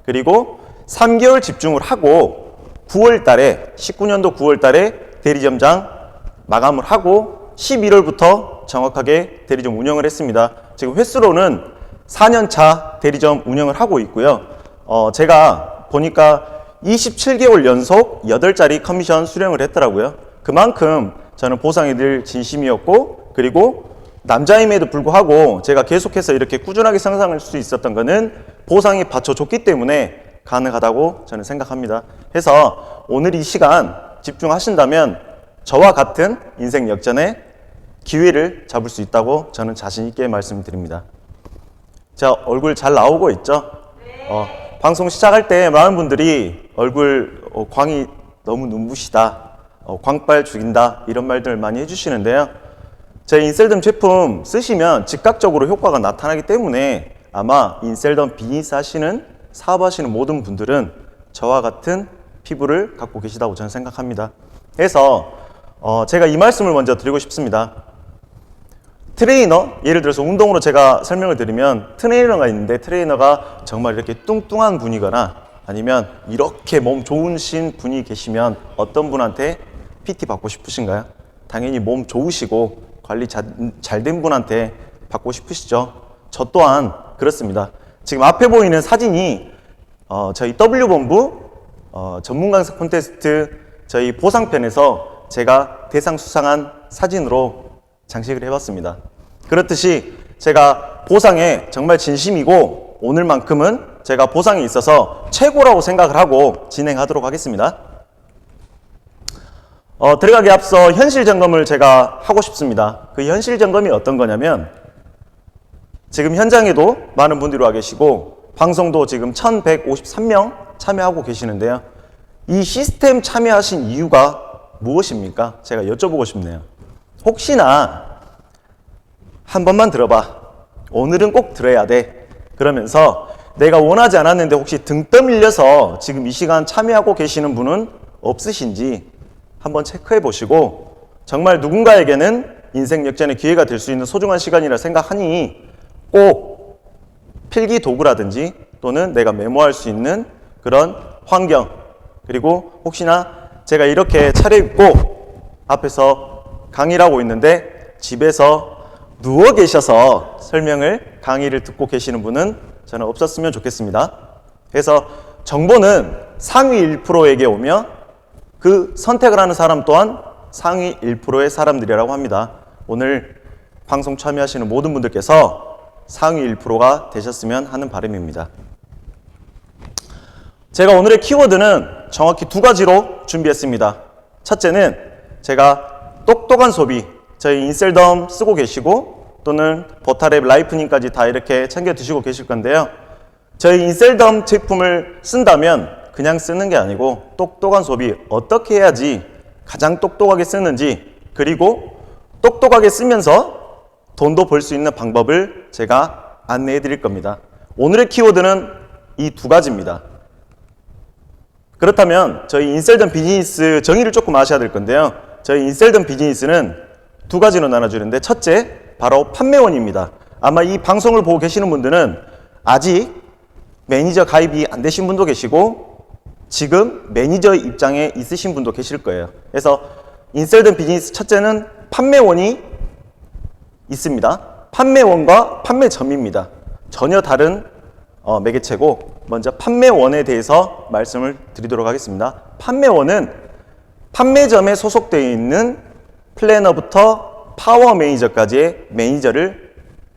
그리고 3개월 집중을 하고 9월 달에 19년도 9월 달에 대리점장 마감을 하고 11월부터 정확하게 대리점 운영을 했습니다. 지금 횟수로는 4년차 대리점 운영을 하고 있고요. 제가 보니까 27개월 연속 8자리 커미션 수령을 했더라고요. 그만큼 저는 보상에 늘 진심이었고, 그리고 남자임에도 불구하고 제가 계속해서 이렇게 꾸준하게 성장할 수 있었던 거는 보상이 받쳐줬기 때문에 가능하다고 저는 생각합니다. 해서 오늘 이 시간 집중하신다면 저와 같은 인생 역전에 기회를 잡을 수 있다고 저는 자신 있게 말씀드립니다. 자, 얼굴 잘 나오고 있죠? 방송 시작할 때 많은 분들이 얼굴 광이 너무 눈부시다, 광빨 죽인다, 이런 말들 많이 해주시는데요. 제 인셀덤 제품 쓰시면 즉각적으로 효과가 나타나기 때문에 아마 인셀덤 비즈니스 하시는, 사업하시는 모든 분들은 저와 같은 피부를 갖고 계시다고 저는 생각합니다. 그래서 제가 이 말씀을 먼저 드리고 싶습니다. 트레이너, 예를 들어서 운동으로 제가 설명을 드리면 트레이너가 있는데, 트레이너가 정말 이렇게 뚱뚱한 분이거나 아니면 이렇게 몸 좋으신 분이 계시면 어떤 분한테 PT 받고 싶으신가요? 당연히 몸 좋으시고 관리 잘 된 분한테 받고 싶으시죠? 저 또한 그렇습니다. 지금 앞에 보이는 사진이 저희 W본부 전문 강사 콘테스트 저희 보상편에서 제가 대상 수상한 사진으로 장식을 해봤습니다. 그렇듯이 제가 보상에 정말 진심이고, 오늘만큼은 제가 보상에 있어서 최고라고 생각을 하고 진행하도록 하겠습니다. 들어가기 앞서 현실 점검을 제가 하고 싶습니다. 그 현실 점검이 어떤 거냐면, 지금 현장에도 많은 분들이 와 계시고 방송도 지금 1153명 참여하고 계시는데요. 이 시스템 참여하신 이유가 무엇입니까? 제가 여쭤보고 싶네요. 혹시나 한 번만 들어봐, 오늘은 꼭 들어야 돼, 그러면서 내가 원하지 않았는데 혹시 등 떠밀려서 지금 이 시간 참여하고 계시는 분은 없으신지 한번 체크해 보시고, 정말 누군가에게는 인생 역전의 기회가 될 수 있는 소중한 시간이라 생각하니 꼭 필기 도구라든지 또는 내가 메모할 수 있는 그런 환경, 그리고 혹시나 제가 이렇게 차려입고 앞에서 강의를 하고 있는데 집에서 누워 계셔서 강의를 듣고 계시는 분은 저는 없었으면 좋겠습니다. 그래서 정보는 상위 1%에게 오며 그 선택을 하는 사람 또한 상위 1%의 사람들이라고 합니다. 오늘 방송 참여하시는 모든 분들께서 상위 1%가 되셨으면 하는 바람입니다. 제가 오늘의 키워드는 정확히 2가지로 준비했습니다. 첫째는 제가 똑똑한 소비, 저희 인셀덤 쓰고 계시고 또는 버타랩 라이프님까지 다 이렇게 챙겨 드시고 계실 건데요. 저희 인셀덤 제품을 쓴다면 그냥 쓰는 게 아니고 똑똑한 소비, 어떻게 해야지 가장 똑똑하게 쓰는지, 그리고 똑똑하게 쓰면서 돈도 벌 수 있는 방법을 제가 안내해 드릴 겁니다. 오늘의 키워드는 이 2가지입니다. 그렇다면 저희 인셀덤 비즈니스 정의를 조금 아셔야 될 건데요. 저희 인셀덤 비즈니스는 2가지로 나눠주는데, 첫째 바로 판매원입니다. 아마 이 방송을 보고 계시는 분들은 아직 매니저 가입이 안 되신 분도 계시고 지금 매니저 입장에 있으신 분도 계실 거예요. 그래서 인셀덤 비즈니스 첫째는 판매원이 있습니다. 판매원과 판매점입니다. 전혀 다른 매개체고, 먼저 판매원에 대해서 말씀을 드리도록 하겠습니다. 판매원은 판매점에 소속되어 있는 플래너부터 파워 매니저까지의 매니저를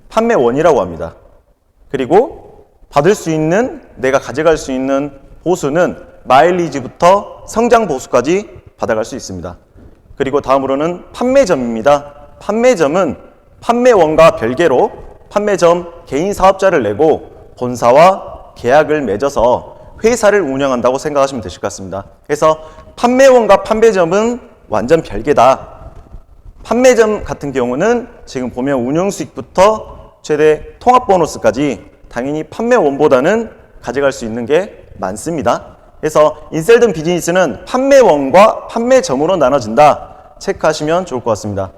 판매원이라고 합니다. 그리고 받을 수 있는, 내가 가져갈 수 있는 보수는 마일리지부터 성장 보수까지 받아갈 수 있습니다. 그리고 다음으로는 판매점입니다. 판매점은 판매원과 별개로 판매점 개인 사업자를 내고 본사와 계약을 맺어서 회사를 운영한다고 생각하시면 되실 것 같습니다. 그래서 판매원과 판매점은 완전 별개다. 판매점 같은 경우는 지금 보면 운영 수익부터 최대 통합 보너스까지 당연히 판매원보다는 가져갈 수 있는 게 많습니다. 그래서 인셀덤 비즈니스는 판매원과 판매점으로 나눠진다. 체크하시면 좋을 것 같습니다.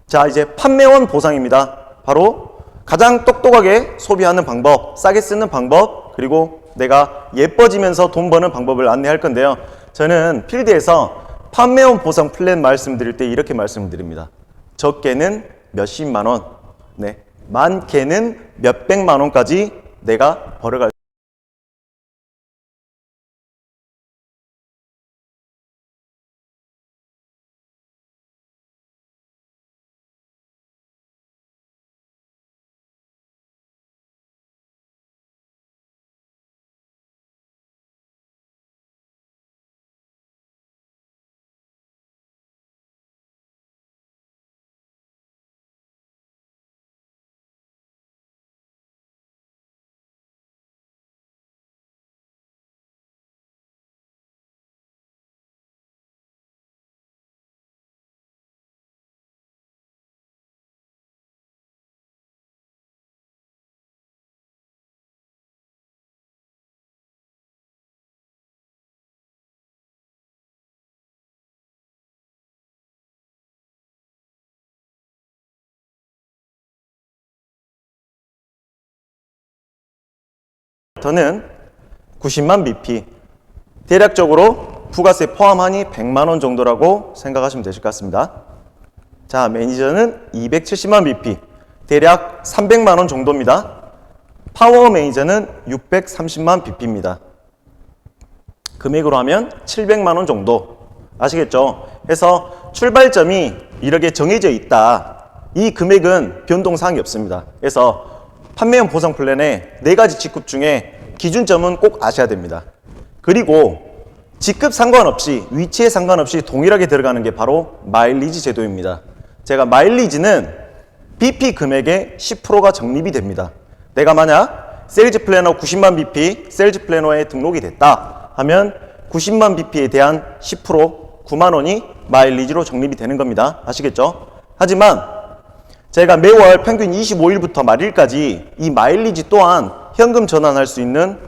자, 이제 판매원 보상입니다. 바로 가장 똑똑하게 소비하는 방법, 싸게 쓰는 방법, 그리고 내가 예뻐지면서 돈 버는 방법을 안내할 건데요. 저는 필드에서 판매원 보상 플랜 말씀드릴 때 이렇게 말씀드립니다. 적게는 몇십만 원, 네, 많게는 몇백만 원까지 내가 벌어갈 저는 90만 BP, 대략적으로 부가세 포함하니 100만 원 정도라고 생각하시면 되실 것 같습니다. 자, 매니저는 270만 BP, 대략 300만 원 정도입니다. 파워 매니저는 630만 BP입니다. 금액으로 하면 700만 원 정도. 아시겠죠? 그래서 출발점이 이렇게 정해져 있다. 이 금액은 변동사항이 없습니다. 그래서 판매형 보상 플랜의 4가지 직급 중에 기준점은 꼭 아셔야 됩니다. 그리고 직급 상관없이, 위치에 상관없이 동일하게 들어가는 게 바로 마일리지 제도입니다. 제가 마일리지는 BP 금액의 10%가 적립이 됩니다. 내가 만약 세일즈 플래너 90만 BP 세일즈 플래너에 등록이 됐다 하면 90만 BP에 대한 10% 9만 원이 마일리지로 적립이 되는 겁니다. 아시겠죠? 하지만 제가 매월 평균 25일부터 말일까지 이 마일리지 또한 현금 전환할 수 있는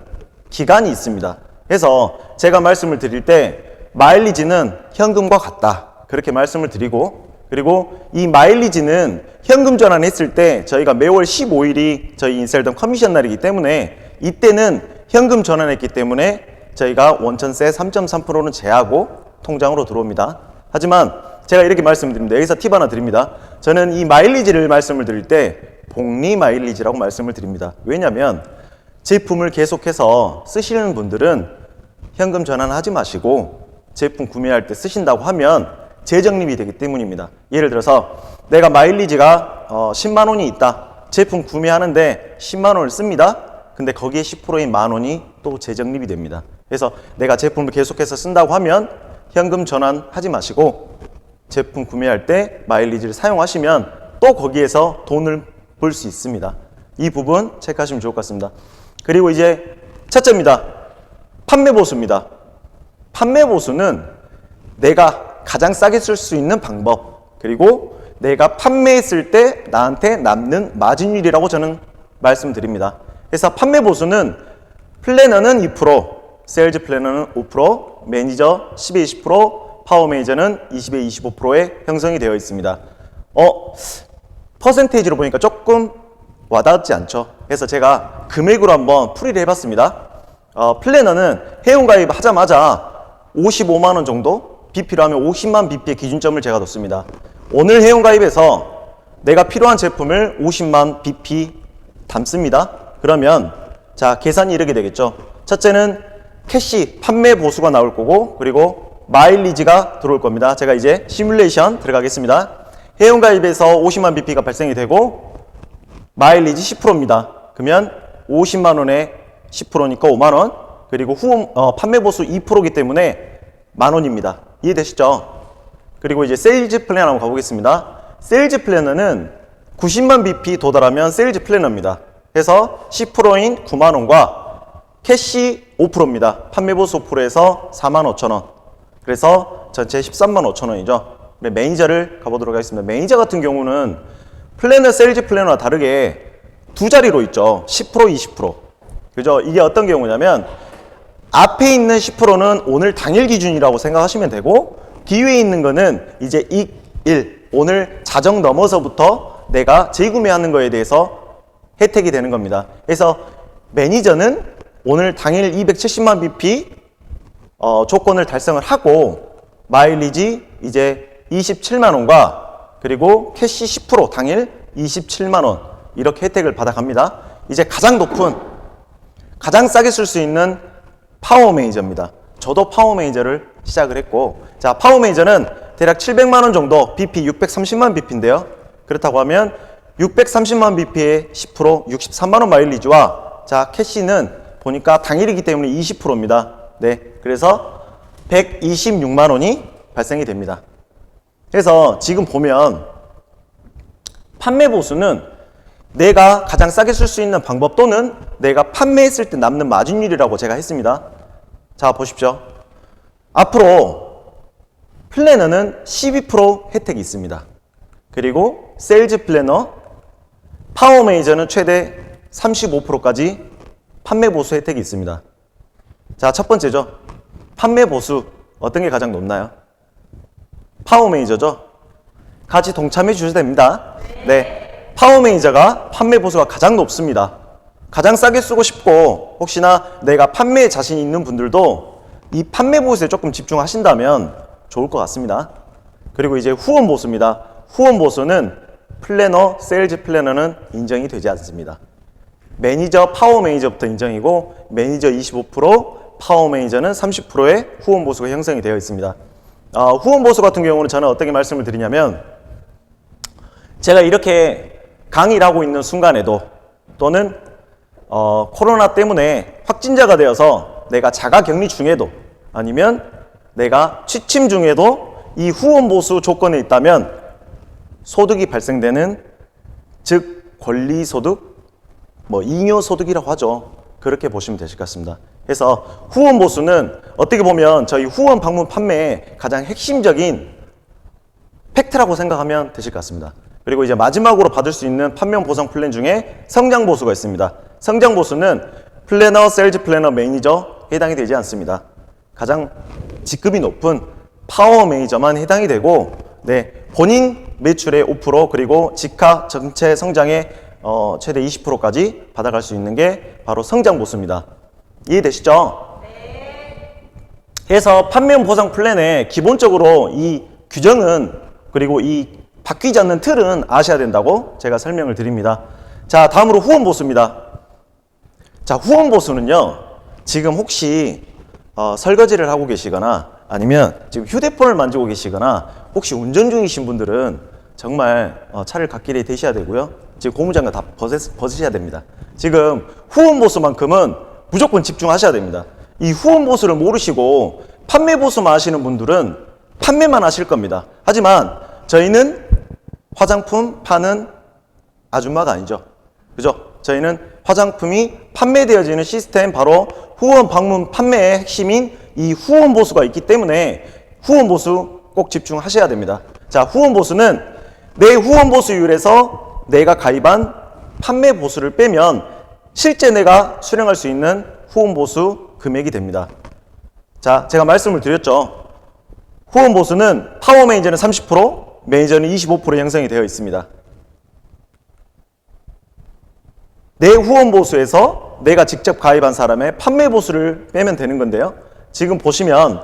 기간이 있습니다. 그래서 제가 말씀을 드릴 때 마일리지는 현금과 같다. 그렇게 말씀을 드리고, 그리고 이 마일리지는 현금 전환했을 때 저희가 매월 15일이 저희 인셀덤 커미션 날이기 때문에 이때는 현금 전환했기 때문에 저희가 원천세 3.3%는 제하고 통장으로 들어옵니다. 하지만 제가 이렇게 말씀드립니다. 여기서 팁 하나 드립니다. 저는 이 마일리지를 말씀을 드릴 때 복리 마일리지라고 말씀을 드립니다. 왜냐하면 제품을 계속해서 쓰시는 분들은 현금 전환하지 마시고 제품 구매할 때 쓰신다고 하면 재적립이 되기 때문입니다. 예를 들어서 내가 마일리지가 10만 원이 있다. 제품 구매하는데 10만 원을 씁니다. 근데 거기에 10%인 만 원이 또 재적립이 됩니다. 그래서 내가 제품을 계속해서 쓴다고 하면 현금 전환하지 마시고 제품 구매할 때 마일리지를 사용하시면 또 거기에서 돈을 벌 수 있습니다. 이 부분 체크하시면 좋을 것 같습니다. 그리고 이제 첫째입니다. 판매 보수입니다. 판매 보수는 내가 가장 싸게 쓸 수 있는 방법, 그리고 내가 판매했을 때 나한테 남는 마진율이라고 저는 말씀드립니다. 그래서 판매 보수는 플래너는 2%, 세일즈 플래너는 5%, 매니저 10에 20%, 파워 매니저는 20에 25%에 형성이 되어 있습니다. 퍼센테이지로 보니까 조금 와닿지 않죠? 그래서 제가 금액으로 한번 풀이를 해봤습니다. 플래너는 회원가입 하자마자 55만 원 정도, BP로 하면 50만 BP의 기준점을 제가 뒀습니다. 오늘 회원가입에서 내가 필요한 제품을 50만 BP 담습니다. 그러면 자, 계산이 이렇게 되겠죠. 첫째는 캐시 판매 보수가 나올 거고, 그리고 마일리지가 들어올 겁니다. 제가 이제 시뮬레이션 들어가겠습니다. 회원가입에서 50만 BP가 발생이 되고 마일리지 10%입니다. 그러면 50만 원에 10%니까 5만 원, 그리고 판매 보수 2%이기 때문에 만 원입니다. 이해되시죠? 그리고 이제 세일즈 플래너 한번 가보겠습니다. 세일즈 플래너는 90만 BP 도달하면 세일즈 플래너입니다. 그래서 10%인 9만 원과 캐시 5%입니다. 판매 보수 5%에서 4만 5천 원. 그래서 전체 13만 5천 원이죠. 매니저를 가보도록 하겠습니다. 매니저 같은 경우는 플래너, 세일즈 플래너와 다르게 두 자리로 있죠. 10%, 20%. 그죠? 이게 어떤 경우냐면 앞에 있는 10%는 오늘 당일 기준이라고 생각하시면 되고, 뒤에 있는 거는 이제 일, 오늘 자정 넘어서부터 내가 재구매하는 거에 대해서 혜택이 되는 겁니다. 그래서 매니저는 오늘 당일 270만 bp 조건을 달성을 하고 마일리지 이제 27만 원과 그리고 캐시 10% 당일 27만 원 이렇게 혜택을 받아갑니다. 이제 가장 높은 가장 싸게 쓸 수 있는 파워 메이저입니다. 저도 파워 메이저를 시작을 했고, 자, 파워 메이저는 대략 700만 원 정도, BP 630만 bp인데요. 그렇다고 하면 630만 bp에 10% 63만 원 마일리지와, 자, 캐시는 보니까 당일이기 때문에 20%입니다. 네, 그래서 126만 원이 발생이 됩니다. 그래서 지금 보면 판매 보수는 내가 가장 싸게 쓸 수 있는 방법 또는 내가 판매했을 때 남는 마진율이라고 제가 했습니다. 자, 보십시오. 앞으로 플래너는 12% 혜택이 있습니다. 그리고 세일즈 플래너, 파워 메이저는 최대 35%까지 판매 보수 혜택이 있습니다. 자, 첫 번째죠. 판매 보수 어떤 게 가장 높나요? 파워 메이저죠. 같이 동참해 주셔도 됩니다. 네, 파워 메이저가 판매 보수가 가장 높습니다. 가장 싸게 쓰고 싶고 혹시나 내가 판매에 자신 있는 분들도 이 판매 보수에 조금 집중하신다면 좋을 것 같습니다. 그리고 이제 후원 보수입니다. 후원 보수는 플래너, 세일즈 플래너는 인정이 되지 않습니다. 매니저, 파워 매니저부터 인정이고 매니저 25%, 파워 매니저는 30%의 후원 보수가 형성이 되어 있습니다. 후원 보수 같은 경우는 저는 어떻게 말씀을 드리냐면 제가 이렇게 강의를 하고 있는 순간에도 또는 코로나 때문에 확진자가 되어서 내가 자가격리 중에도 아니면 내가 취침 중에도 이 후원 보수 조건에 있다면 소득이 발생되는 즉 권리소득, 잉여소득이라고 하죠. 그렇게 보시면 되실 것 같습니다. 그래서 후원 보수는 어떻게 보면 저희 후원 방문 판매의 가장 핵심적인 팩트라고 생각하면 되실 것 같습니다. 그리고 이제 마지막으로 받을 수 있는 판매 보상 플랜 중에 성장 보수가 있습니다. 성장 보수는 플래너, 세일즈 플래너, 매니저 해당이 되지 않습니다. 가장 직급이 높은 파워 매니저만 해당이 되고, 네, 본인 매출의 5% 그리고 직하 전체 성장의 최대 20%까지 받아갈 수 있는 게 바로 성장 보수입니다. 이해되시죠? 네. 그래서 판매 보상 플랜에 기본적으로 이 규정은 그리고 이 바뀌지 않는 틀은 아셔야 된다고 제가 설명을 드립니다. 자, 다음으로 후원 보수입니다. 자, 후원 보수는요, 지금 혹시 설거지를 하고 계시거나 아니면 지금 휴대폰을 만지고 계시거나 혹시 운전 중이신 분들은 정말 차를 갓길에 대셔야 되고요. 지금 고무장갑 다 벗으셔야 됩니다. 지금 후원 보수만큼은 무조건 집중하셔야 됩니다. 이 후원 보수를 모르시고 판매 보수만 하시는 분들은 판매만 하실 겁니다. 하지만 저희는 화장품 파는 아줌마가 아니죠. 그죠? 저희는 화장품이 판매되어지는 시스템, 바로 후원 방문 판매의 핵심인 이 후원 보수가 있기 때문에 후원 보수 꼭 집중하셔야 됩니다. 자, 후원 보수는 내 후원 보수율에서 내가 가입한 판매 보수를 빼면 실제 내가 수령할 수 있는 후원 보수 금액이 됩니다. 자, 제가 말씀을 드렸죠. 후원 보수는 파워 매니저는 30%, 매니저는 25% 형성이 되어 있습니다. 내 후원 보수에서 내가 직접 가입한 사람의 판매 보수를 빼면 되는 건데요. 지금 보시면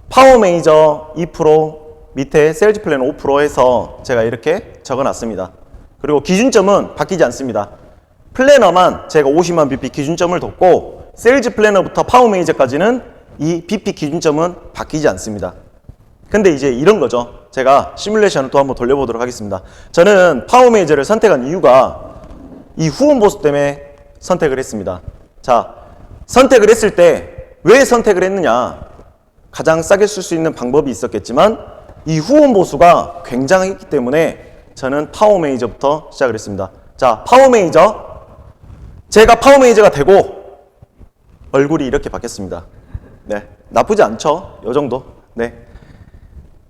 파워 매니저 2%, 밑에 세일즈 플래너 5% 해서 제가 이렇게 적어놨습니다. 그리고 기준점은 바뀌지 않습니다. 플래너만 제가 50만 bp 기준점을 뒀고 세일즈 플래너부터 파워 매니저까지는 이 bp 기준점은 바뀌지 않습니다. 근데 이제 이런 거죠. 제가 시뮬레이션을 또 한번 돌려보도록 하겠습니다. 저는 파워 매니저를 선택한 이유가 이 후원 보수 때문에 선택을 했습니다. 자, 선택을 했을 때 왜 선택을 했느냐? 가장 싸게 쓸 수 있는 방법이 있었겠지만 이 후원 보수가 굉장했기 때문에 저는 파워 매니저부터 시작을 했습니다. 자, 파워 매니저. 제가 파워 매니저가 되고 얼굴이 이렇게 바뀌었습니다. 네, 나쁘지 않죠? 요 정도. 네.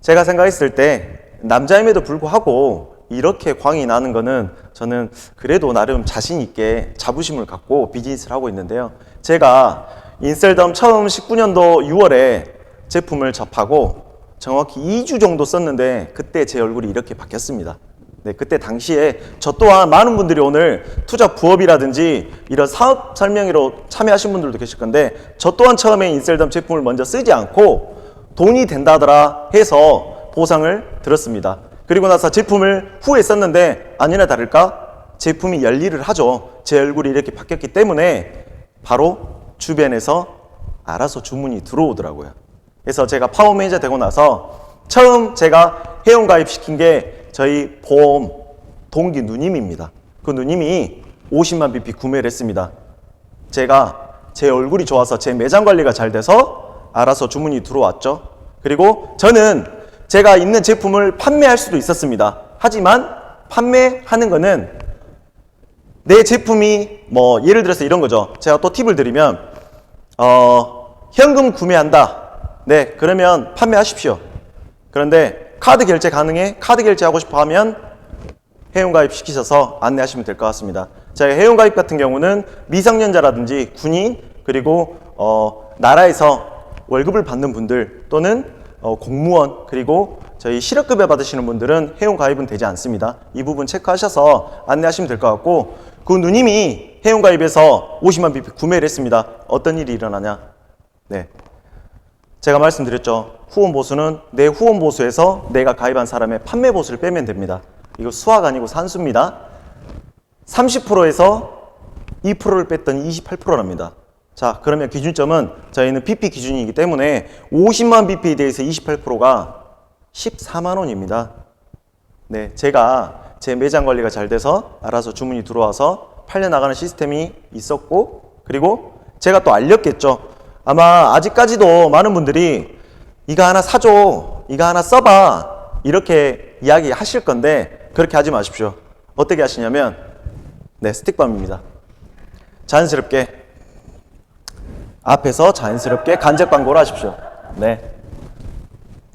제가 생각했을 때 남자임에도 불구하고 이렇게 광이 나는 거는 저는 그래도 나름 자신 있게 자부심을 갖고 비즈니스를 하고 있는데요. 제가 인셀덤 처음 19년도 6월에 제품을 접하고 정확히 2주 정도 썼는데 그때 제 얼굴이 이렇게 바뀌었습니다. 네, 그때 당시에 저 또한 많은 분들이 오늘 투자 부업이라든지 이런 사업 설명회로 참여하신 분들도 계실 건데 저 또한 처음에 인셀덤 제품을 먼저 쓰지 않고 돈이 된다더라 해서 보상을 들었습니다. 그리고 나서 제품을 후에 썼는데 아니나 다를까 제품이 열일을 하죠. 제 얼굴이 이렇게 바뀌었기 때문에 바로 주변에서 알아서 주문이 들어오더라고요. 그래서 제가 파워 매니저 되고 나서 처음 제가 회원가입 시킨 게 저희 보험 동기 누님입니다. 그 누님이 50만 BP 구매를 했습니다. 제가 제 얼굴이 좋아서 제 매장 관리가 잘 돼서 알아서 주문이 들어왔죠. 그리고 저는 제가 있는 제품을 판매할 수도 있었습니다. 하지만 판매하는 거는 내 제품이 뭐 예를 들어서 이런 거죠. 제가 또 팁을 드리면 현금 구매한다. 네, 그러면 판매하십시오. 그런데 카드 결제 가능해? 카드 결제하고 싶어 하면 회원가입 시키셔서 안내하시면 될 것 같습니다. 제가 회원가입 같은 경우는 미성년자라든지 군인 그리고 나라에서 월급을 받는 분들 또는 공무원 그리고 저희 실업급여 받으시는 분들은 회원가입은 되지 않습니다. 이 부분 체크하셔서 안내하시면 될 것 같고 그 누님이 회원가입에서 50만 BP 구매를 했습니다. 어떤 일이 일어나냐? 네, 제가 말씀드렸죠. 후원 보수는 내 후원 보수에서 내가 가입한 사람의 판매 보수를 빼면 됩니다. 이거 수학 아니고 산수입니다. 30%에서 2%를 뺐더니 28%랍니다. 자, 그러면 기준점은 저희는 BP 기준이기 때문에 50만 BP에 대해서 28%가 14만 원입니다. 네, 제가 제 매장 관리가 잘 돼서 알아서 주문이 들어와서 팔려나가는 시스템이 있었고 그리고 제가 또 알렸겠죠. 아마 아직까지도 많은 분들이 이거 하나 사줘, 이거 하나 써봐 이렇게 이야기 하실 건데 그렇게 하지 마십시오. 어떻게 하시냐면 네, 스틱밤입니다. 자연스럽게 앞에서 자연스럽게 간접 광고를 하십시오. 네,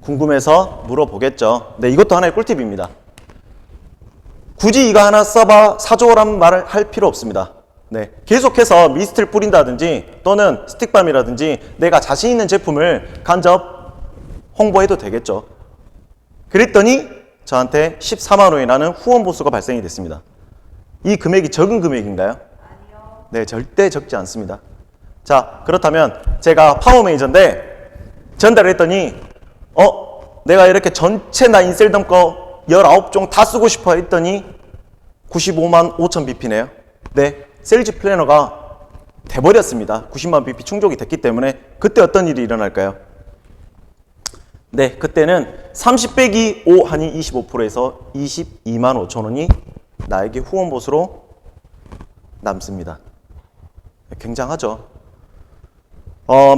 궁금해서 물어보겠죠. 네, 이것도 하나의 꿀팁입니다. 굳이 이거 하나 써봐, 사줘라는 말을 할 필요 없습니다. 네, 계속해서 미스트를 뿌린다든지 또는 스틱밤이라든지 내가 자신 있는 제품을 간접 홍보해도 되겠죠. 그랬더니 저한테 14만 원이라는 후원 보수가 발생이 됐습니다. 이 금액이 적은 금액인가요? 아니요. 네, 절대 적지 않습니다. 자, 그렇다면 제가 파워 매니저인데 전달했더니 내가 이렇게 전체 나 인셀덤 거 19종 다 쓰고 싶어 했더니 95만 5천 BP네요. 네, 세일즈 플래너가 돼버렸습니다. 90만 BP 충족이 됐기 때문에 그때 어떤 일이 일어날까요? 네, 그때는 30 빼기 5 하니 25%에서 22만 5천 원이 나에게 후원 보수로 남습니다. 굉장하죠.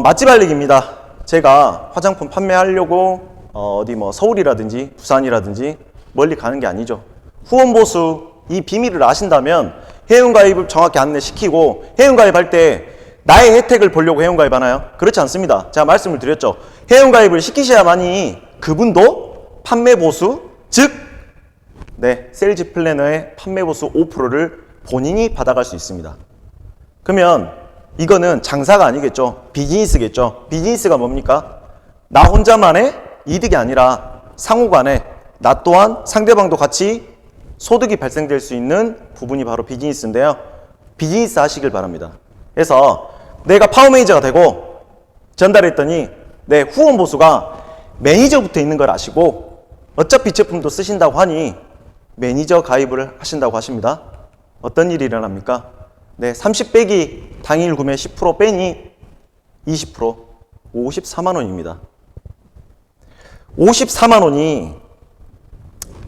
맛집 알리기입니다. 제가 화장품 판매하려고 어디 뭐 서울이라든지 부산이라든지 멀리 가는 게 아니죠. 후원 보수 이 비밀을 아신다면 회원가입을 정확히 안내시키고 회원가입할 때 나의 혜택을 보려고 회원가입하나요? 그렇지 않습니다. 제가 말씀을 드렸죠. 회원가입을 시키셔야만이 그분도 판매 보수, 즉 네, 세일즈 플래너의 판매 보수 5%를 본인이 받아갈 수 있습니다. 그러면 이거는 장사가 아니겠죠. 비즈니스겠죠. 비즈니스가 뭡니까? 나 혼자만의 이득이 아니라 상호간에 나 또한 상대방도 같이 소득이 발생될 수 있는 부분이 바로 비즈니스인데요. 비즈니스 하시길 바랍니다. 그래서 내가 파워 매니저가 되고 전달했더니 내 후원 보수가 매니저부터 있는 걸 아시고 어차피 제품도 쓰신다고 하니 매니저 가입을 하신다고 하십니다. 어떤 일이 일어납니까? 네, 30 빼기 당일 구매 10% 빼니 20% 54만 원입니다. 54만 원이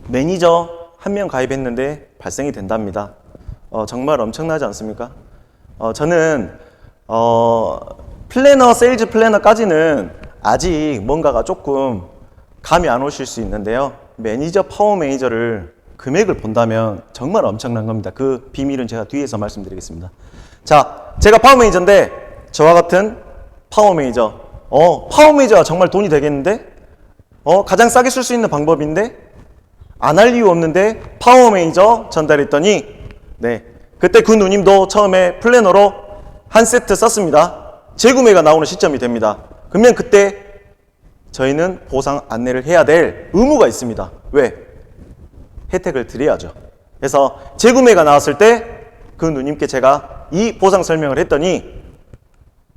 매니저 한 명 가입했는데 발생이 된답니다. 정말 엄청나지 않습니까? 저는 플래너, 세일즈 플래너까지는 아직 뭔가가 조금 감이 안 오실 수 있는데요. 매니저, 파워 매니저를 금액을 본다면 정말 엄청난 겁니다. 그 비밀은 제가 뒤에서 말씀드리겠습니다. 자, 제가 파워 매니저인데 저와 같은 파워 매니저. 파워 매니저가 정말 돈이 되겠는데? 가장 싸게 쓸 수 있는 방법인데? 안 할 이유 없는데 파워 매니저 전달했더니 네, 그때 그 누님도 처음에 플래너로 한 세트 썼습니다. 재구매가 나오는 시점이 됩니다. 그러면 그때 저희는 보상 안내를 해야 될 의무가 있습니다. 왜? 혜택을 드려야죠. 그래서 재구매가 나왔을 때 그 누님께 제가 이 보상 설명을 했더니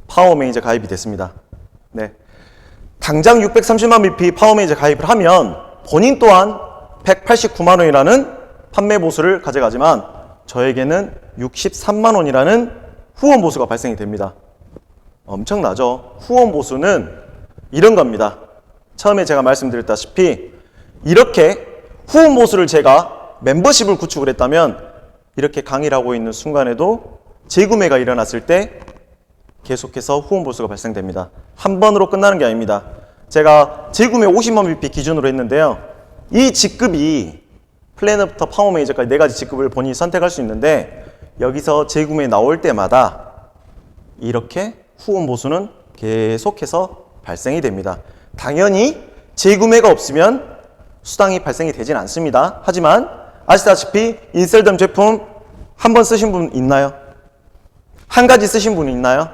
파워 매니저 가입이 됐습니다. 네. 당장 630만 BP 파워 매니저 가입을 하면 본인 또한 189만 원이라는 판매 보수를 가져가지만 저에게는 63만 원이라는 후원 보수가 발생이 됩니다. 엄청나죠? 후원 보수는 이런 겁니다. 처음에 제가 말씀드렸다시피 이렇게 후원 보수를 제가 멤버십을 구축을 했다면 이렇게 강의를 하고 있는 순간에도 재구매가 일어났을 때 계속해서 후원 보수가 발생됩니다. 한 번으로 끝나는 게 아닙니다. 제가 재구매 50만 BP 기준으로 했는데요. 이 직급이 플래너부터 파워 매니저까지 4가지 직급을 본인이 선택할 수 있는데 여기서 재구매 나올 때마다 이렇게 후원 보수는 계속해서 발생이 됩니다. 당연히 재구매가 없으면 수당이 발생이 되진 않습니다. 하지만 아시다시피 인셀덤 제품 한 번 쓰신 분 있나요? 한 가지 쓰신 분 있나요?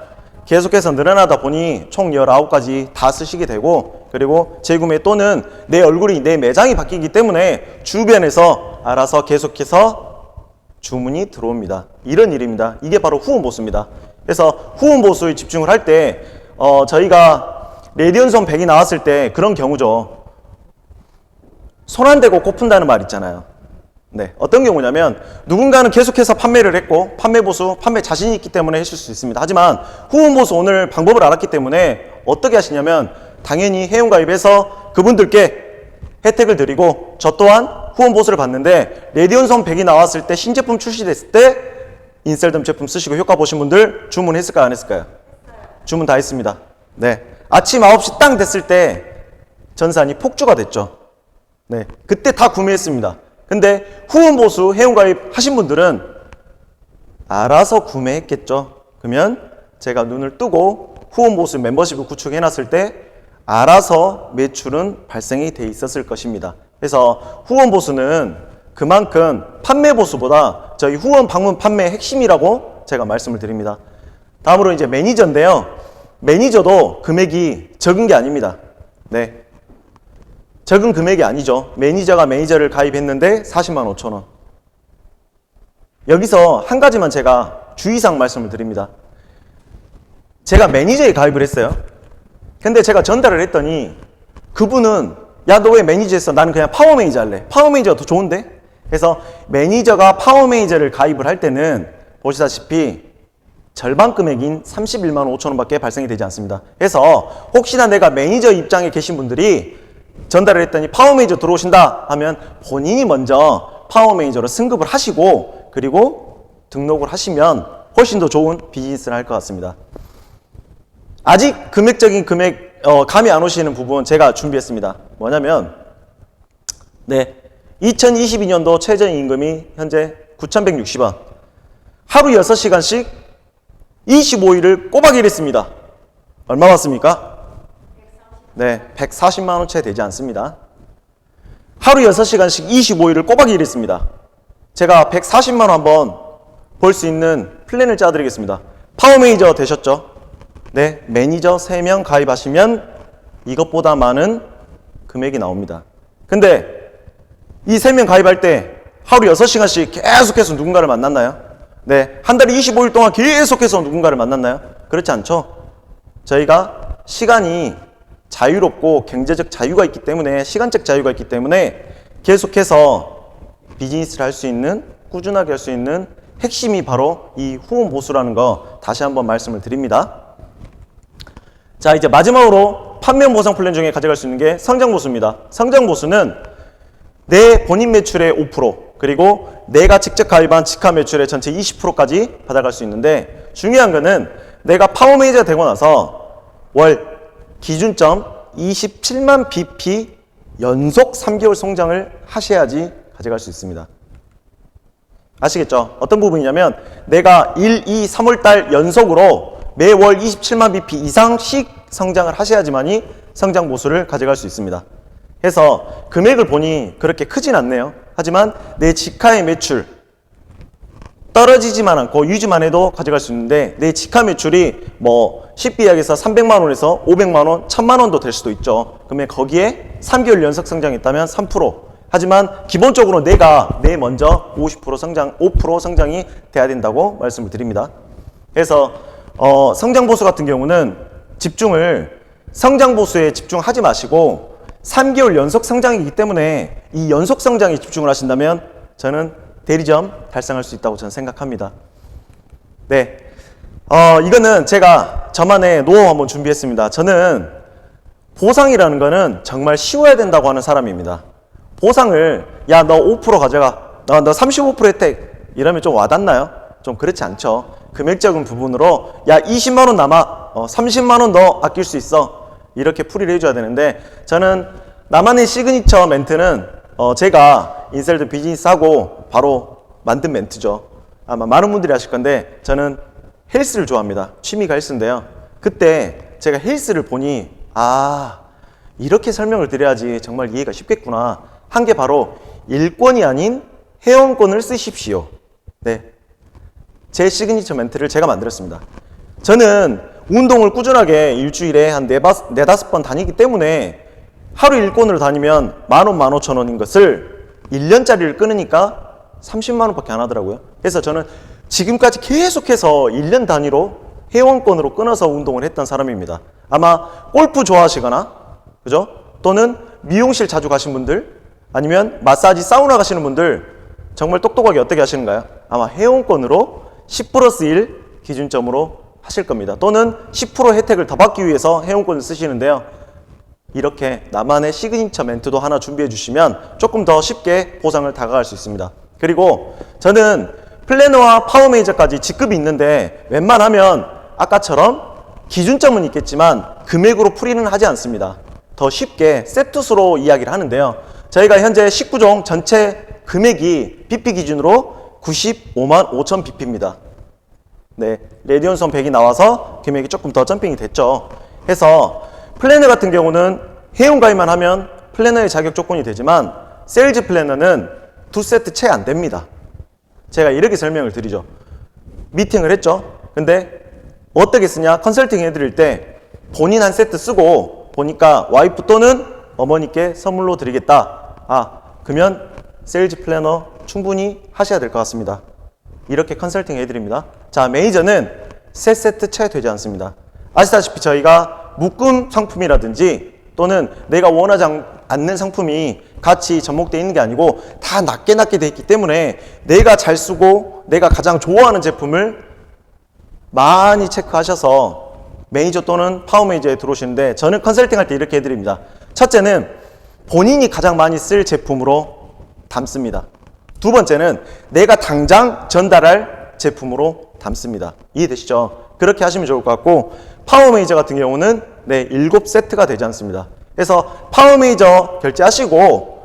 계속해서 늘어나다 보니 총 19가지 다 쓰시게 되고 그리고 재구매 또는 내 얼굴이 내 매장이 바뀌기 때문에 주변에서 알아서 계속해서 주문이 들어옵니다. 이런 일입니다. 이게 바로 후원 보수입니다. 그래서 후원 보수에 집중을 할 때 저희가 레디언손 100이 나왔을 때 그런 경우죠. 손 안 대고 코 푼다는 말 있잖아요. 네, 어떤 경우냐면 누군가는 계속해서 판매를 했고 판매 보수, 판매 자신이 있기 때문에 하실 수 있습니다. 하지만 후원 보수 오늘 방법을 알았기 때문에 어떻게 하시냐면 당연히 회원가입해서 그분들께 혜택을 드리고 저 또한 후원 보수를 받는데 레디온선 100이 나왔을 때 신제품 출시됐을 때 인셀덤 제품 쓰시고 효과 보신 분들 주문했을까요? 안 했을까요? 주문 다 했습니다. 네, 아침 9시 땅 됐을 때 전산이 폭주가 됐죠. 네, 그때 다 구매했습니다. 근데 후원 보수 회원가입 하신 분들은 알아서 구매했겠죠. 그러면 제가 눈을 뜨고 후원 보수 멤버십을 구축해 놨을 때 알아서 매출은 발생이 돼 있었을 것입니다. 그래서 후원 보수는 그만큼 판매 보수보다 저희 후원 방문 판매의 핵심이라고 제가 말씀을 드립니다. 다음으로 이제 매니저인데요. 매니저도 금액이 적은 게 아닙니다. 네, 적은 금액이 아니죠. 매니저가 매니저를 가입했는데 40만 5천 원. 여기서 한 가지만 제가 주의사항 말씀을 드립니다. 제가 매니저에 가입을 했어요. 근데 제가 전달을 했더니 그분은 야, 너 왜 매니저 했어? 나는 그냥 파워 매니저 할래. 파워 매니저가 더 좋은데? 그래서 매니저가 파워 매니저를 가입을 할 때는 보시다시피 절반 금액인 31만 5천 원밖에 발생이 되지 않습니다. 그래서 혹시나 내가 매니저 입장에 계신 분들이 전달을 했더니 파워 매니저 들어오신다 하면 본인이 먼저 파워 매니저로 승급을 하시고 그리고 등록을 하시면 훨씬 더 좋은 비즈니스를 할 것 같습니다. 아직 금액적인 감이 안 오시는 부분 제가 준비했습니다. 뭐냐면 네, 2022년도 최저임금이 현재 9,160원. 하루 6시간씩 25일을 꼬박 일했습니다. 얼마 받습니까? 네, 140만 원 채 되지 않습니다. 하루 6시간씩 25일을 꼬박 일했습니다. 제가 140만 원 한번 벌 수 있는 플랜을 짜드리겠습니다. 파워 매니저 되셨죠? 네, 매니저 3명 가입하시면 이것보다 많은 금액이 나옵니다. 근데 이 3명 가입할 때 하루 6시간씩 계속해서 누군가를 만났나요? 네, 한 달에 25일 동안 계속해서 누군가를 만났나요? 그렇지 않죠? 저희가 시간이 자유롭고 경제적 자유가 있기 때문에 시간적 자유가 있기 때문에 계속해서 비즈니스를 할 수 있는 꾸준하게 할 수 있는 핵심이 바로 이 후원 보수라는 거 다시 한번 말씀을 드립니다. 자, 이제 마지막으로 판매 보상 플랜 중에 가져갈 수 있는 게 성장 보수입니다. 성장 보수는 내 본인 매출의 5% 그리고 내가 직접 가입한 직화 매출의 전체 20%까지 받아갈 수 있는데 중요한 거는 내가 파워 매니저가 되고 나서 월 기준점 27만 BP 연속 3개월 성장을 하셔야지 가져갈 수 있습니다. 아시겠죠? 어떤 부분이냐면 내가 1, 2, 3월달 연속으로 매월 27만 BP 이상씩 성장을 하셔야지만이 성장 보수를 가져갈 수 있습니다. 해서 금액을 보니 그렇게 크진 않네요. 하지만 내 직화의 매출 떨어지지만 않고 유지만 해도 가져갈 수 있는데 내 직화 매출이 뭐 쉽게 이야기해서 300만 원에서 500만 원, 1000만 원도 될 수도 있죠. 그러면 거기에 3개월 연속 성장했다면 3%. 하지만 기본적으로 내 먼저 50% 성장, 5% 성장이 돼야 된다고 말씀을 드립니다. 그래서 성장 보수 같은 경우는 집중을 성장 보수에 집중하지 마시고 3개월 연속 성장이기 때문에 이 연속 성장에 집중을 하신다면 저는 대리점 달성할 수 있다고 저는 생각합니다. 네, 이거는 제가 저만의 노하우 한번 준비했습니다. 저는 보상이라는 거는 정말 쉬워야 된다고 하는 사람입니다. 보상을 야 너 5% 가져가, 너 35% 혜택 이러면 좀 와닿나요? 좀 그렇지 않죠. 금액적인 부분으로 야 20만 원 남아, 30만 원 너 아낄 수 있어, 이렇게 풀이를 해줘야 되는데, 저는 나만의 시그니처 멘트는 제가 인셀드 비즈니스하고 바로 만든 멘트죠. 아마 많은 분들이 아실 건데 저는 헬스를 좋아합니다. 취미가 헬스인데요. 그때 제가 헬스를 보니 이렇게 설명을 드려야지 정말 이해가 쉽겠구나 한 게 바로 일권이 아닌 회원권을 쓰십시오. 네, 제 시그니처 멘트를 제가 만들었습니다. 저는 운동을 꾸준하게 일주일에 한 4-5번 다니기 때문에 하루 일권으로 다니면 10,000원, 15,000원인 것을 1년짜리를 끊으니까 30만 원밖에 안 하더라고요. 그래서 저는 지금까지 계속해서 1년 단위로 회원권으로 끊어서 운동을 했던 사람입니다. 아마 골프 좋아하시거나, 그죠? 또는 미용실 자주 가신 분들, 아니면 마사지, 사우나 가시는 분들 정말 똑똑하게 어떻게 하시는가요? 아마 회원권으로 10+1 기준점으로 하실 겁니다. 또는 10% 혜택을 더 받기 위해서 회원권을 쓰시는데요. 이렇게 나만의 시그니처 멘트도 하나 준비해 주시면 조금 더 쉽게 보상을 다가갈 수 있습니다. 그리고 저는 플래너와 파워메이저까지 직급이 있는데 웬만하면 아까처럼 기준점은 있겠지만 금액으로 풀이는 하지 않습니다. 더 쉽게 세트수로 이야기를 하는데요. 저희가 현재 19종 전체 금액이 BP 기준으로 95만 5천 BP입니다. 네, 레디온선 100이 나와서 금액이 조금 더 점핑이 됐죠. 해서 플래너 같은 경우는 회원 가입만 하면 플래너의 자격 조건이 되지만 세일즈 플래너는 2세트 채 안 됩니다. 제가 이렇게 설명을 드리죠. 미팅을 했죠. 근데 어떻게 쓰냐? 컨설팅 해드릴 때 본인 한 세트 쓰고 보니까 와이프 또는 어머니께 선물로 드리겠다. 그러면 세일즈 플래너 충분히 하셔야 될 것 같습니다. 이렇게 컨설팅 해드립니다. 자, 매니저는 3세트 채 되지 않습니다. 아시다시피 저희가 묶음 상품이라든지 또는 내가 원하지 않는 상품이 같이 접목되어 있는 게 아니고 다 낮게 돼 있기 때문에 내가 잘 쓰고 내가 가장 좋아하는 제품을 많이 체크하셔서 매니저 또는 파워 매니저에 들어오시는데, 저는 컨설팅 할 때 이렇게 해드립니다. 첫째는 본인이 가장 많이 쓸 제품으로 담습니다. 두 번째는 내가 당장 전달할 제품으로 담습니다. 이해되시죠? 그렇게 하시면 좋을 것 같고, 파워 매니저 같은 경우는 7세트가 되지 않습니다. 그래서 파워 매니저 결제하시고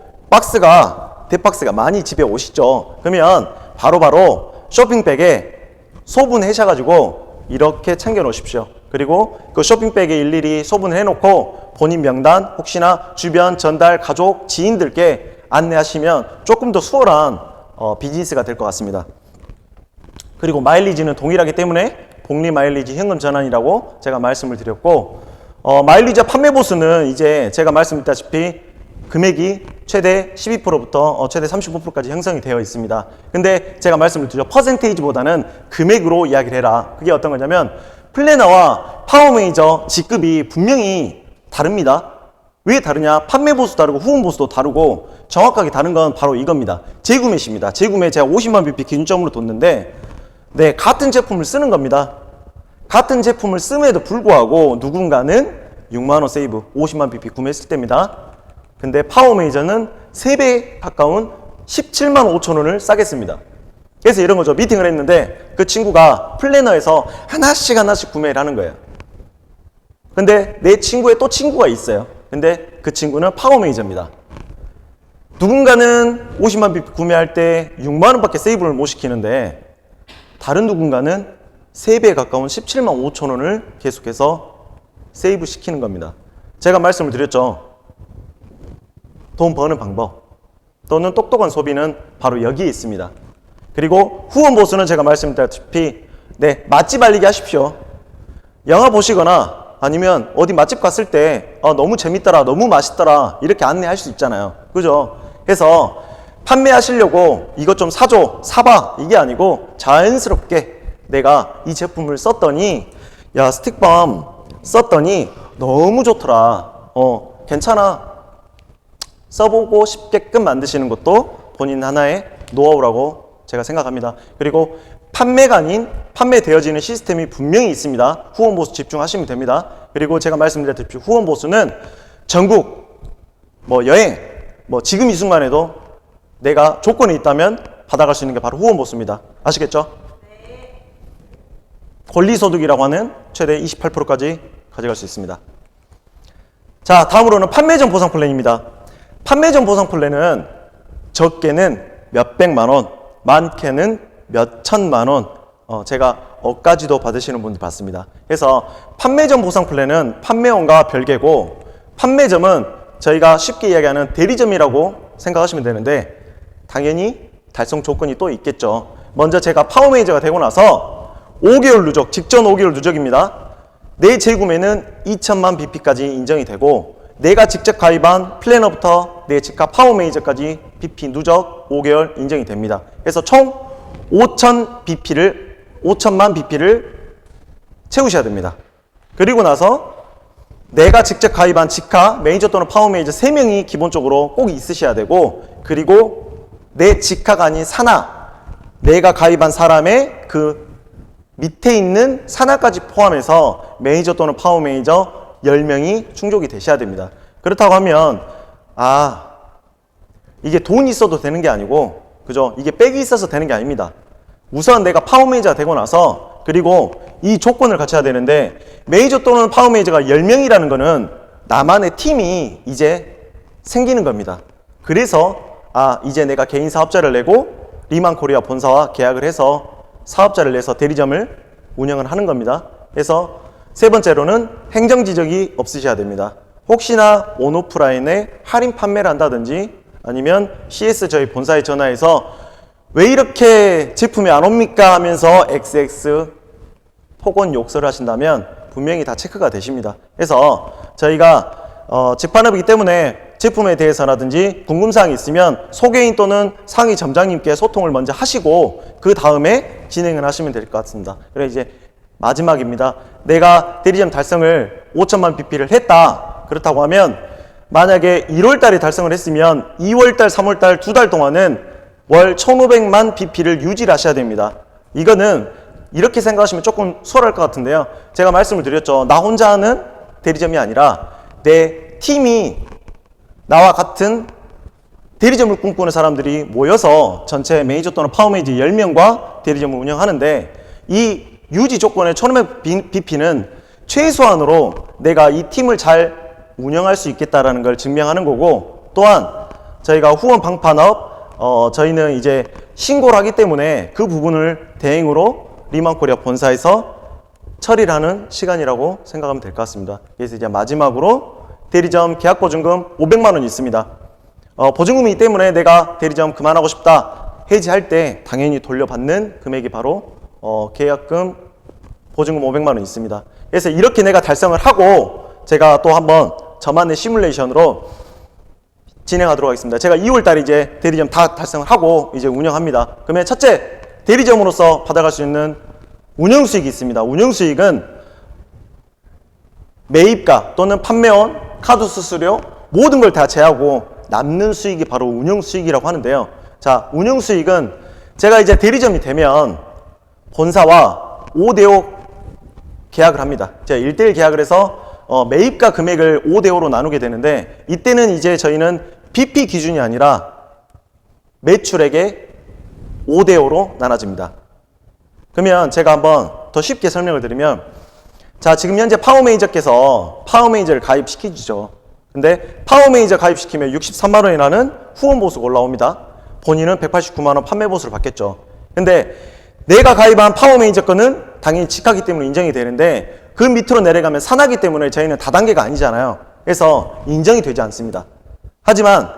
대박스가 많이 집에 오시죠. 그러면 바로바로 쇼핑백에 소분하셔가지고 이렇게 챙겨 놓으십시오. 그리고 그 쇼핑백에 일일이 소분을 해놓고 본인 명단, 혹시나 주변, 전달, 가족, 지인들께 안내하시면 조금 더 수월한 비즈니스가 될 것 같습니다. 그리고 마일리지는 동일하기 때문에 복리 마일리지 현금 전환이라고 제가 말씀을 드렸고, 마일리지 판매 보수는 이제 제가 말씀드렸다시피 금액이 최대 12%부터 최대 35%까지 형성이 되어 있습니다. 근데 제가 말씀을 드렸죠. 퍼센테이지보다는 금액으로 이야기를 해라. 그게 어떤 거냐면 플래너와 파워 매니저 직급이 분명히 다릅니다. 왜 다르냐? 판매 보수 다르고 후원 보수도 다르고 정확하게 다른 건 바로 이겁니다. 재구매 시입니다. 재구매 제가 50만 BP 기준점으로 뒀는데, 네, 같은 제품을 쓰는 겁니다. 같은 제품을 씀에도 불구하고 누군가는 6만 원 세이브, 50만 BP 구매했을 때입니다. 근데 파워 매니저는 3배 가까운 17만 5천 원을 싸겠습니다. 그래서 이런 거죠. 미팅을 했는데 그 친구가 플래너에서 하나씩 구매를 하는 거예요. 근데 내 친구의 또 친구가 있어요. 근데 그 친구는 파워 매니저입니다. 누군가는 50만 BP 구매할 때 6만 원밖에 세이브를 못 시키는데 다른 누군가는 3배에 가까운 17만 5천 원을 계속해서 세이브 시키는 겁니다. 제가 말씀을 드렸죠. 돈 버는 방법 또는 똑똑한 소비는 바로 여기에 있습니다. 그리고 후원 보수는 제가 말씀드렸다시피 맛집 알리기 하십시오. 영화 보시거나 아니면 어디 맛집 갔을 때 너무 재밌더라, 너무 맛있더라 이렇게 안내할 수 있잖아요. 그죠? 해서 판매하시려고 이것 좀 사줘, 사봐 이게 아니고 자연스럽게 내가 이 제품을 썼더니 야 스틱밤 썼더니 너무 좋더라, 괜찮아, 써보고 싶게끔 만드시는 것도 본인 하나의 노하우라고 제가 생각합니다. 그리고 판매가 아닌 판매되어지는 시스템이 분명히 있습니다. 후원보수 집중하시면 됩니다. 그리고 제가 말씀드렸듯이 후원보수는 전국 여행 지금 이 순간에도 내가 조건이 있다면 받아갈 수 있는 게 바로 후원보수입니다. 아시겠죠? 네. 권리소득이라고 하는 최대 28%까지 가져갈 수 있습니다. 자, 다음으로는 판매전 보상 플랜입니다. 판매전 보상 플랜은 적게는 몇백만 원, 많게는 몇천만 원, 제가 억까지도 받으시는 분들 봤습니다. 그래서 판매점 보상 플랜은 판매원과 별개고, 판매점은 저희가 쉽게 이야기하는 대리점이라고 생각하시면 되는데 당연히 달성 조건이 또 있겠죠. 먼저 제가 파워매니저가 되고 나서 5개월 누적, 직전 5개월 누적입니다. 내 재구매는 2천만 BP까지 인정이 되고, 내가 직접 가입한 플래너부터 내 집값 파워매니저까지 BP 누적 5개월 인정이 됩니다. 그래서 총 5천만 BP를 채우셔야 됩니다. 그리고 나서 내가 직접 가입한 직카, 매니저 또는 파워매니저 3명이 기본적으로 꼭 있으셔야 되고, 그리고 내 직카가 아닌 산하, 내가 가입한 사람의 그 밑에 있는 산하까지 포함해서 매니저 또는 파워매니저 10명이 충족이 되셔야 됩니다. 그렇다고 하면 이게 돈이 있어도 되는 게 아니고, 그죠? 이게 백이 있어서 되는 게 아닙니다. 우선 내가 파워매니저가 되고 나서, 그리고 이 조건을 갖춰야 되는데, 매니저 또는 파워매니저가 10명이라는 거는 나만의 팀이 이제 생기는 겁니다. 그래서 이제 내가 개인 사업자를 내고 리만코리아 본사와 계약을 해서 사업자를 내서 대리점을 운영을 하는 겁니다. 그래서 세 번째로는 행정지적이 없으셔야 됩니다. 혹시나 온오프라인에 할인 판매를 한다든지 아니면 CS 저희 본사에 전화해서 왜 이렇게 제품이 안 옵니까 하면서 XX 폭언 욕설을 하신다면 분명히 다 체크가 되십니다. 그래서 저희가 직판업이기 때문에 제품에 대해서라든지 궁금사항이 있으면 소개인 또는 상위 점장님께 소통을 먼저 하시고 그 다음에 진행을 하시면 될 것 같습니다. 그래 이제 마지막입니다. 내가 대리점 달성을 5천만 BP를 했다. 그렇다고 하면 만약에 1월 달에 달성을 했으면 2월 달, 3월 달 두 달 동안은 월 1,500만 BP를 유지를 하셔야 됩니다. 이거는 이렇게 생각하시면 조금 수월할 것 같은데요. 제가 말씀을 드렸죠. 나 혼자 하는 대리점이 아니라 내 팀이 나와 같은 대리점을 꿈꾸는 사람들이 모여서 전체 매니저 또는 파워매니저 10명과 대리점을 운영하는데, 이 유지 조건의 1,500 BP는 최소한으로 내가 이 팀을 잘 운영할 수 있겠다라는 걸 증명하는 거고, 또한 저희가 후원 방판업, 저희는 이제 신고를 하기 때문에 그 부분을 대행으로 리만코리아 본사에서 처리를 하는 시간이라고 생각하면 될 것 같습니다. 그래서 이제 마지막으로 대리점 계약보증금 500만 원이 있습니다. 보증금이기 때문에 내가 대리점 그만하고 싶다 해지할 때 당연히 돌려받는 금액이 바로 계약금 보증금 500만 원 있습니다. 그래서 이렇게 내가 달성을 하고 제가 또 한번 저만의 시뮬레이션으로 진행하도록 하겠습니다. 제가 2월 달에 이제 대리점 다 달성을 하고 이제 운영합니다. 그러면 첫째, 대리점으로서 받아갈 수 있는 운영수익이 있습니다. 운영수익은 매입가 또는 판매원, 카드 수수료 모든 걸 다 제하고 남는 수익이 바로 운영수익이라고 하는데요. 자, 운영수익은 제가 이제 대리점이 되면 본사와 5대5 계약을 합니다. 제가 1대1 계약을 해서 매입가 금액을 5대5로 나누게 되는데, 이때는 이제 저희는 BP 기준이 아니라 매출액의 5대5로 나눠집니다. 그러면 제가 한번 더 쉽게 설명을 드리면, 자, 지금 현재 파워매니저께서 파워매니저를 가입시키죠. 근데 파워매니저 가입시키면 63만 원이라는 후원보수가 올라옵니다. 본인은 189만 원 판매보수를 받겠죠. 근데 내가 가입한 파워매니저 거는 당연히 직하기 때문에 인정이 되는데, 그 밑으로 내려가면 산하기 때문에 저희는 다단계가 아니잖아요. 그래서 인정이 되지 않습니다. 하지만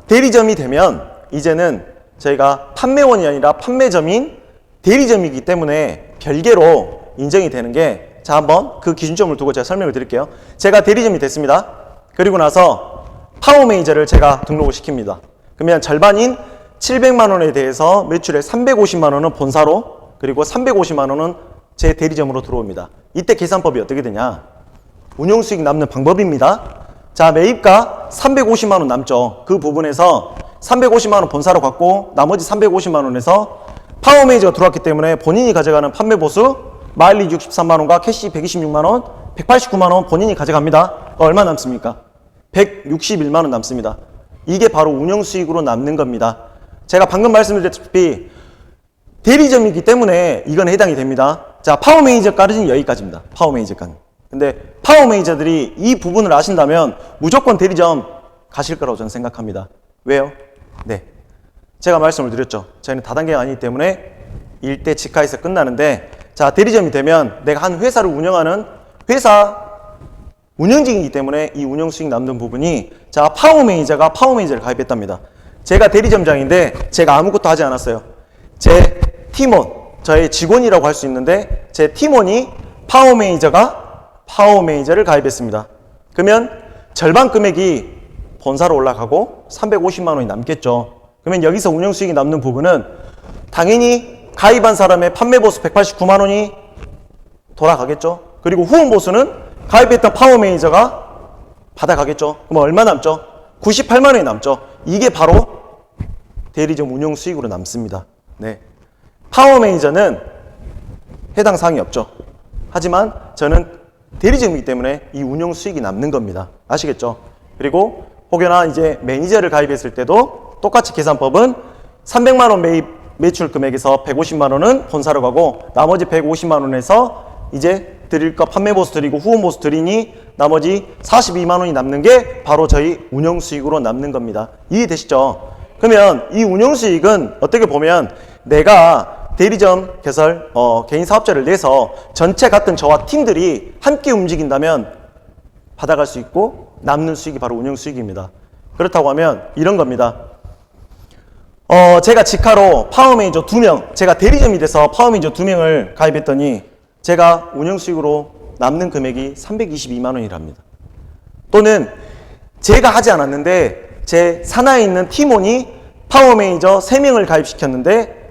대리점이 되면 이제는 저희가 판매원이 아니라 판매점인 대리점이기 때문에 별개로 인정이 되는 게, 자, 한번 그 기준점을 두고 제가 설명을 드릴게요. 제가 대리점이 됐습니다. 그리고 나서 파워매니저를 제가 등록을 시킵니다. 그러면 절반인 700만 원에 대해서 매출의 350만 원은 본사로, 그리고 350만 원은 제 대리점으로 들어옵니다. 이때 계산법이 어떻게 되냐? 운용수익 남는 방법입니다. 자, 매입가 350만 원 남죠. 그 부분에서 350만 원 본사로 갖고 나머지 350만 원에서 파워메이저가 들어왔기 때문에 본인이 가져가는 판매 보수 마일리지 63만 원과 캐시 126만 원, 189만 원 본인이 가져갑니다. 얼마 남습니까? 161만 원 남습니다. 이게 바로 운영수익으로 남는 겁니다. 제가 방금 말씀드렸다시피 대리점이기 때문에 이건 해당이 됩니다. 자, 파워메이저까지는 여기까지입니다. 파워메이저까지. 근데 파워메이저들이 이 부분을 아신다면 무조건 대리점 가실 거라고 저는 생각합니다. 왜요? 네, 제가 말씀을 드렸죠. 저희는 다단계가 아니기 때문에 일대 직하에서 끝나는데, 자, 대리점이 되면 내가 한 회사를 운영하는 회사 운영직이기 때문에 이 운영수익 남는 부분이, 자, 파워메이저가 파워메이저를 가입했답니다. 제가 대리점장인데 제가 아무것도 하지 않았어요. 제 팀원, 저의 직원이라고 할 수 있는데 제 팀원이 파워메이저가 파워메이저를 가입했습니다. 그러면 절반 금액이 본사로 올라가고 350만 원이 남겠죠. 그러면 여기서 운영수익이 남는 부분은 당연히 가입한 사람의 판매보수 189만 원이 돌아가겠죠. 그리고 후원보수는 가입했던 파워메이저가 받아가겠죠. 그럼 얼마 남죠? 98만 원이 남죠. 이게 바로 대리점 운영수익으로 남습니다. 네, 파워메이저는 해당 사항이 없죠. 하지만 저는 대리점이기 때문에 이 운영수익이 남는 겁니다. 아시겠죠? 그리고 혹여나 이제 매니저를 가입했을 때도 똑같이 계산법은 300만 원 매출 금액에서 150만 원은 본사로 가고 나머지 150만 원에서 이제 드릴 거 판매보수 드리고 후원보수 드리니 나머지 42만 원이 남는 게 바로 저희 운영수익으로 남는 겁니다. 이해되시죠? 그러면 이 운영수익은 어떻게 보면 내가 대리점 개설 개인 사업자를 내서 전체 같은 저와 팀들이 함께 움직인다면 받아갈 수 있고 남는 수익이 바로 운영수익입니다. 그렇다고 하면 이런 겁니다. 제가 직하로 파워메이저 2명, 제가 대리점이 돼서 파워메이저 2명을 가입했더니 제가 운영수익으로 남는 금액이 322만 원이랍니다. 또는 제가 하지 않았는데 제 산하에 있는 팀원이 파워메이저 3명을 가입시켰는데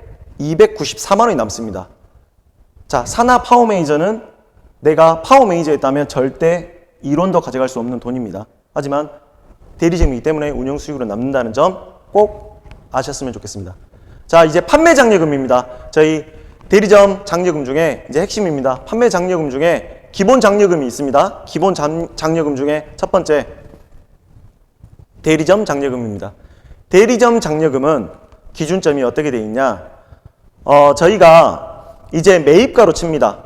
294만 원이 남습니다. 자, 산하 파워메이저는 내가 파워메이저였다면 절대 1원도 가져갈 수 없는 돈입니다. 하지만 대리점이기 때문에 운영수익으로 남는다는 점 꼭 아셨으면 좋겠습니다. 자, 이제 판매 장려금입니다. 저희 대리점 장려금 중에 이제 핵심입니다. 판매 장려금 중에 기본 장려금이 있습니다. 기본 장려금 중에 첫 번째 대리점 장려금입니다. 대리점 장려금은 기준점이 어떻게 되어 있냐? 저희가 이제 매입가로 칩니다.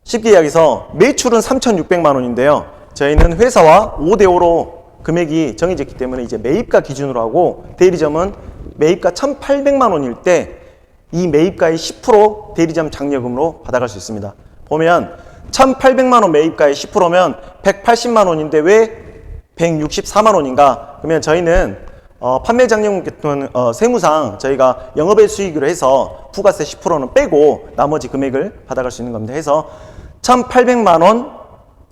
쉽게 이야기해서 매출은 3,600만 원인데요. 저희는 회사와 5대5로 금액이 정해졌기 때문에 이제 매입가 기준으로 하고 대리점은 매입가 1,800만 원일 때 이 매입가의 10% 대리점 장려금으로 받아갈 수 있습니다. 보면 1,800만 원 매입가의 10%면 180만 원인데 왜 164만 원인가? 그러면 저희는 판매 장려금 세무상 저희가 영업외 수익으로 해서 부가세 10%는 빼고 나머지 금액을 받아갈 수 있는 겁니다. 해서 1,800만 원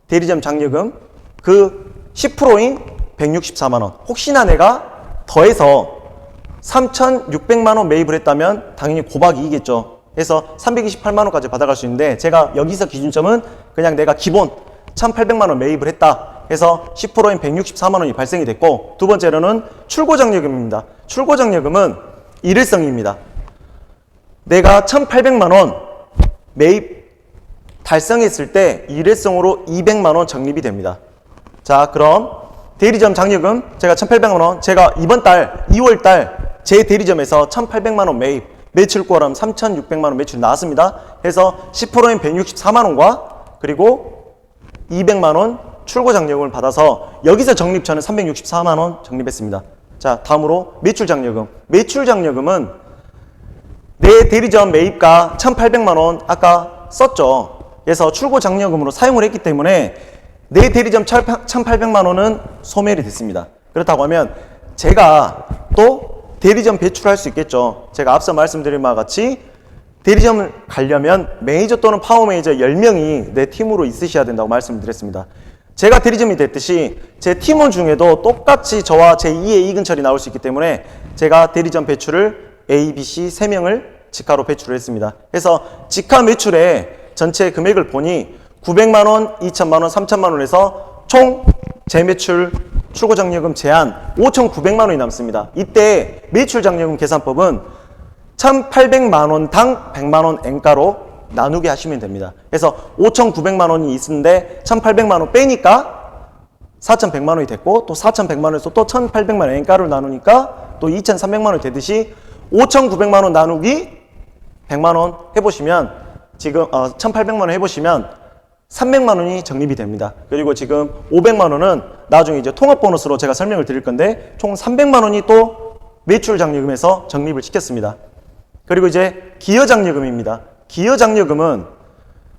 대리점 장려금 그 10%인 164만 원. 혹시나 내가 더해서 3,600만 원 매입을 했다면 당연히 고박이익이겠죠. 해서 328만 원까지 받아갈 수 있는데 제가 여기서 기준점은 그냥 내가 기본 1,800만 원 매입을 했다 해서 10%인 164만 원이 발생이 됐고, 두 번째로는 출고장려금입니다. 출고장려금은 일회성입니다. 내가 1,800만 원 매입 달성했을 때 일회성으로 200만 원 적립이 됩니다. 자, 그럼 대리점 장려금 제가 1,800만 원, 제가 이번 달 2월 달 제 대리점에서 1,800만 원 매입, 매출고람 3,600만 원 매출 나왔습니다. 해서 10%인 164만 원과 그리고 200만 원 출고장려금을 받아서 여기서 적립처는 364만 원 적립했습니다. 자, 다음으로 매출장려금. 매출장려금은 내 대리점 매입가 1,800만 원 아까 썼죠. 그래서 출고장려금으로 사용을 했기 때문에 내 대리점 1,800만 원은 소멸이 됐습니다. 그렇다고 하면 제가 또 대리점 배출할 수 있겠죠. 제가 앞서 말씀드린 바와 같이 대리점을 가려면 매니저 또는 파워매니저 10명이 내 팀으로 있으셔야 된다고 말씀드렸습니다. 제가 대리점이 됐듯이 제 팀원 중에도 똑같이 저와 제2의 이근철이 나올 수 있기 때문에 제가 대리점 배출을 A, B, C 3명을 직하로 배출을 했습니다. 그래서 직하 매출의 전체 금액을 보니 900만 원, 2천만 원, 3천만 원에서 총 재매출 출고장려금 제한 5,900만 원이 남습니다. 이때 매출장려금 계산법은 1,800만 원당 100만 원 N가로 나누게 하시면 됩니다. 그래서 5,900만 원이 있는데 1,800만 원 빼니까 4,100만 원이 됐고, 또 4,100만 원에서 또 1,800만 원 N가를 나누니까 또 2,300만 원이 되듯이 5,900만 원 나누기 100만 원 해보시면 지금 1,800만 원 해보시면 300만 원이 적립이 됩니다. 그리고 지금 500만 원은 나중에 이제 통합 보너스로 제가 설명을 드릴 건데 총 300만 원이 또 매출 장려금에서 적립을 시켰습니다. 그리고 이제 기여 장려금입니다. 기여 장려금은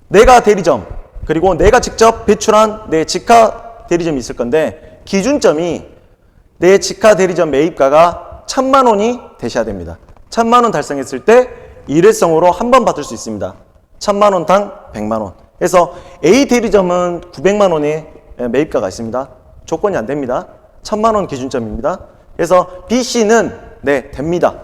내가 대리점 그리고 내가 직접 배출한 내 직하 대리점이 있을 건데 기준점이 내 직하 대리점 매입가가 1,000만 원이 되셔야 됩니다. 1,000만 원 달성했을 때 일회성으로 한 번 받을 수 있습니다. 1,000만 원당 100만 원. 그래서 A 대리점은 900만 원의 매입가가 있습니다. 조건이 안 됩니다. 1,000만 원 기준점입니다. 그래서 B, C는 네, 됩니다.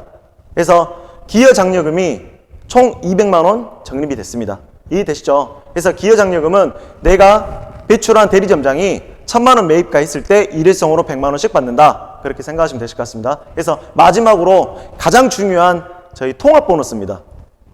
그래서 기여 장려금이 총 200만 원 적립이 됐습니다. 이해되시죠? 그래서 기여 장려금은 내가 배출한 대리점장이 1,000만 원 매입가 했을 때 일회성으로 100만 원씩 받는다. 그렇게 생각하시면 되실 것 같습니다. 그래서 마지막으로 가장 중요한 저희 통합 보너스입니다.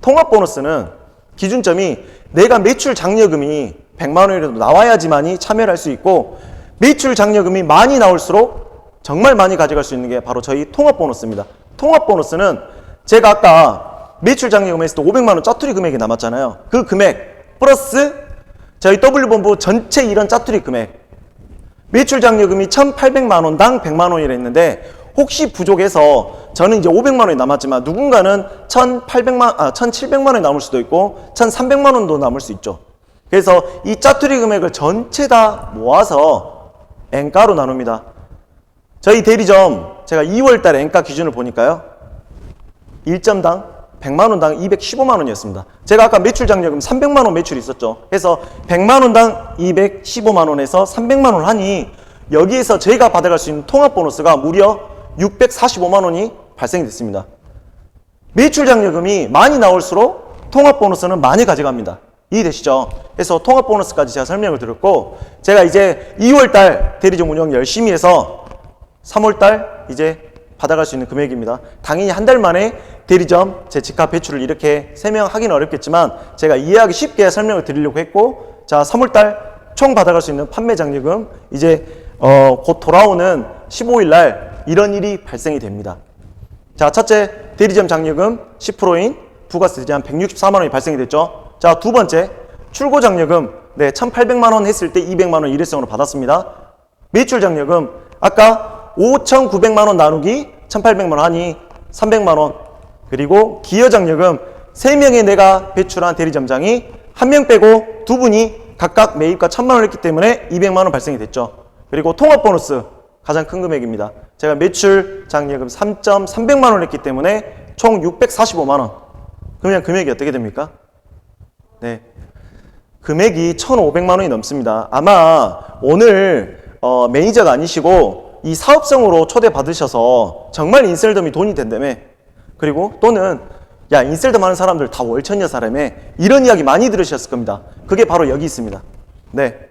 통합 보너스는 기준점이 내가 매출 장려금이 100만 원이라도 나와야지만이 참여를 할 수 있고, 매출 장려금이 많이 나올수록 정말 많이 가져갈 수 있는 게 바로 저희 통합 보너스입니다. 통합 보너스는 제가 아까 매출 장려금 했을 때 500만 원 짜투리 금액이 남았잖아요. 그 금액 플러스 저희 W본부 전체 이런 짜투리 금액, 매출 장려금이 1,800만 원당 100만 원이라 했는데 혹시 부족해서 저는 이제 500만 원이 남았지만 누군가는 1,700만 원이 남을 수도 있고 1,300만 원도 남을 수 있죠. 그래서 이 짜투리 금액을 전체 다 모아서 N가로 나눕니다. 저희 대리점 제가 2월 달에 N가 기준을 보니까요. 1점당 100만 원당 215만 원이었습니다. 제가 아까 매출 장려금 300만 원 매출이 있었죠. 그래서 100만 원당 215만 원에서 300만 원 하니 여기에서 저희가 받아갈 수 있는 통합 보너스가 무려 645만 원이 발생이 됐습니다. 매출 장려금이 많이 나올수록 통합 보너스는 많이 가져갑니다. 이해되시죠? 그래서 통합 보너스까지 제가 설명을 드렸고, 제가 이제 2월달 대리점 운영 열심히 해서 3월달 이제 받아갈 수 있는 금액입니다. 당연히 한 달 만에 대리점 제 직하 배출을 이렇게 3명 하기는 어렵겠지만 제가 이해하기 쉽게 설명을 드리려고 했고, 자 3월달 총 받아갈 수 있는 판매 장려금 이제 곧 돌아오는 15일 날 이런 일이 발생이 됩니다. 자, 첫째, 대리점 장려금 10%인 부가세 제한 164만 원이 발생이 됐죠. 자, 두 번째, 출고 장려금 네, 1,800만 원 했을 때 200만 원 일회성으로 받았습니다. 매출 장려금 아까 5,900만 원 나누기 1,800만 원 하니 300만 원. 그리고 기여 장려금 3명의 내가 배출한 대리점장이 1명 빼고 2분이 각각 매입가 1,000만 원 했기 때문에 200만 원 발생이 됐죠. 그리고 통합 보너스 가장 큰 금액입니다. 제가 매출 장려금 3,300만 원 했기 때문에 총 645만 원. 그러면 금액이 어떻게 됩니까? 네, 금액이 1,500만 원이 넘습니다. 아마 오늘 매니저가 아니시고 이 사업성으로 초대받으셔서 정말 인셀덤이 돈이 된다며, 그리고 또는 야 인셀덤 하는 사람들 다 월천여 사람에 이런 이야기 많이 들으셨을 겁니다. 그게 바로 여기 있습니다. 네,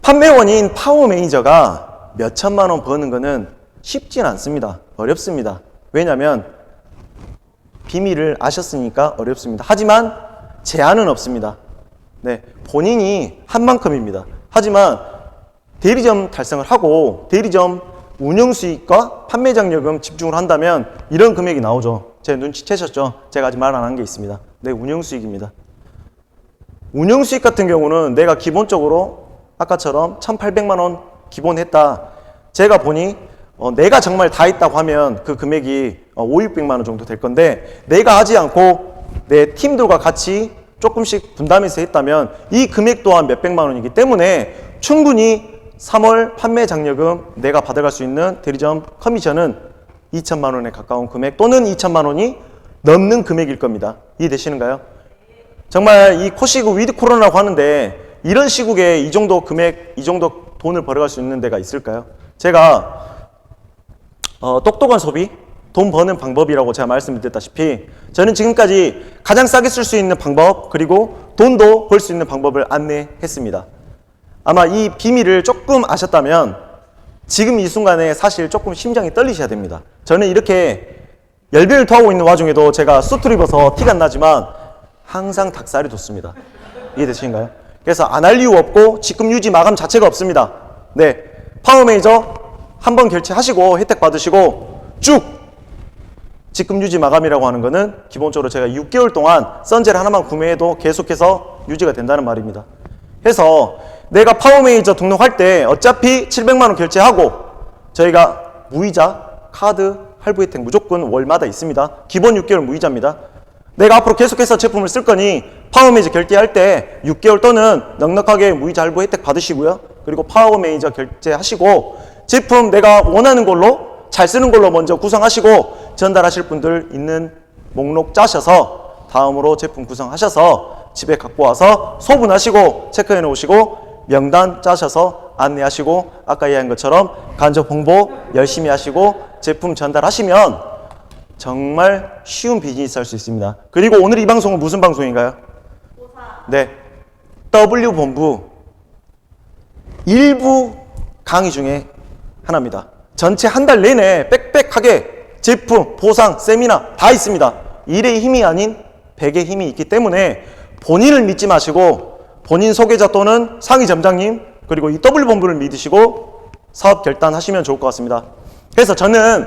판매원인 파워 매니저가 몇 천만 원 버는 거는 쉽진 않습니다. 어렵습니다. 왜냐하면 비밀을 아셨으니까 어렵습니다. 하지만 제한은 없습니다. 네, 본인이 한 만큼입니다. 하지만 대리점 달성을 하고 대리점 운영 수익과 판매 장려금 집중을 한다면 이런 금액이 나오죠. 제 눈치채셨죠? 제가 아직 말 안 한 게 있습니다. 네, 운영 수익입니다. 운영 수익 같은 경우는 내가 기본적으로 아까처럼 1,800만 원 기본했다. 제가 보니 내가 정말 다 했다고 하면 그 금액이 5,600만 원 정도 될 건데, 내가 하지 않고 내 팀들과 같이 조금씩 분담해서 했다면 이 금액 또한 몇백만 원이기 때문에 충분히 3월 판매 장려금 내가 받아갈 수 있는 대리점 커미션은 2천만 원에 가까운 금액 또는 2천만 원이 넘는 금액일 겁니다. 이해되시는가요? 정말 이 코시그 위드 코로나라고 하는데 이런 시국에 이 정도 금액, 이 정도 돈을 벌어갈 수 있는 데가 있을까요? 제가 똑똑한 소비, 돈 버는 방법이라고 제가 말씀드렸다시피 저는 지금까지 가장 싸게 쓸 수 있는 방법, 그리고 돈도 벌 수 있는 방법을 안내했습니다. 아마 이 비밀을 조금 아셨다면 지금 이 순간에 사실 조금 심장이 떨리셔야 됩니다. 저는 이렇게 열변을 토하고 있는 와중에도 제가 수트를 입어서 티가 안 나지만 항상 닭살이 돋습니다. 이해되시는가요? 그래서 안 할 이유 없고 지금 유지 마감 자체가 없습니다. 네, 파워메이저 한번 결제하시고 혜택 받으시고 쭉 지금 유지 마감이라고 하는 거는 기본적으로 제가 6개월 동안 선젤 하나만 구매해도 계속해서 유지가 된다는 말입니다. 해서 내가 파워메이저 등록할 때 어차피 700만 원 결제하고 저희가 무이자, 카드, 할부 혜택 무조건 월마다 있습니다. 기본 6개월 무이자입니다. 내가 앞으로 계속해서 제품을 쓸 거니 파워메이저 결제할 때 6개월 또는 넉넉하게 무이자 할부 혜택 받으시고요. 그리고 파워메이저 결제하시고 제품 내가 원하는 걸로 잘 쓰는 걸로 먼저 구성하시고 전달하실 분들 있는 목록 짜셔서 다음으로 제품 구성하셔서 집에 갖고 와서 소분하시고 체크해 놓으시고 명단 짜셔서 안내하시고 아까 이야기한 것처럼 간접 홍보 열심히 하시고 제품 전달하시면 정말 쉬운 비즈니스 할 수 있습니다. 그리고 오늘 이 방송은 무슨 방송인가요? 네, W본부 일부 강의 중에 하나입니다. 전체 한 달 내내 빽빽하게 제품, 보상, 세미나 다 있습니다. 1의 힘이 아닌 100의 힘이 있기 때문에 본인을 믿지 마시고 본인 소개자 또는 상위 점장님 그리고 이 W본부를 믿으시고 사업 결단하시면 좋을 것 같습니다. 그래서 저는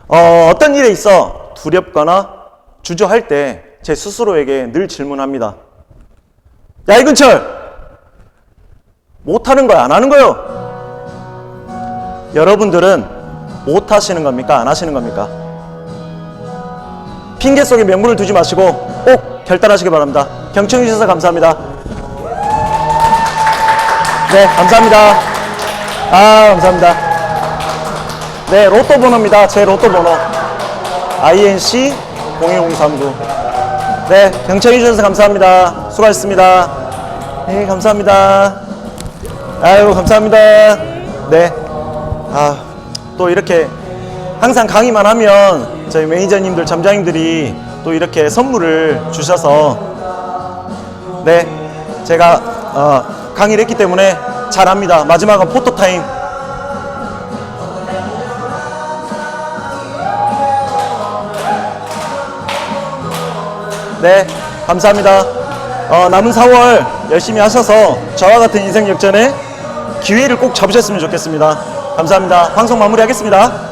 어떤 일에 있어 두렵거나 주저할 때 제 스스로에게 늘 질문합니다. 야 이근철! 못하는 거야 안 하는 거요? 여러분들은 못 하시는 겁니까? 안 하시는 겁니까? 핑계 속에 명분을 두지 마시고 꼭 결단하시기 바랍니다. 경청해 주셔서 감사합니다. 네, 감사합니다. 감사합니다. 네, 로또 번호입니다. 제 로또 번호. INC 01039. 네, 경청해 주셔서 감사합니다. 수고하셨습니다. 네, 감사합니다. 아유, 감사합니다. 네. 또 이렇게 항상 강의만 하면 저희 매니저님들, 점장님들이 또 이렇게 선물을 주셔서 네, 제가 강의를 했기 때문에 잘합니다. 마지막은 포토타임. 네, 감사합니다. 남은 4월 열심히 하셔서 저와 같은 인생 역전에 기회를 꼭 잡으셨으면 좋겠습니다. 감사합니다. 방송 마무리하겠습니다.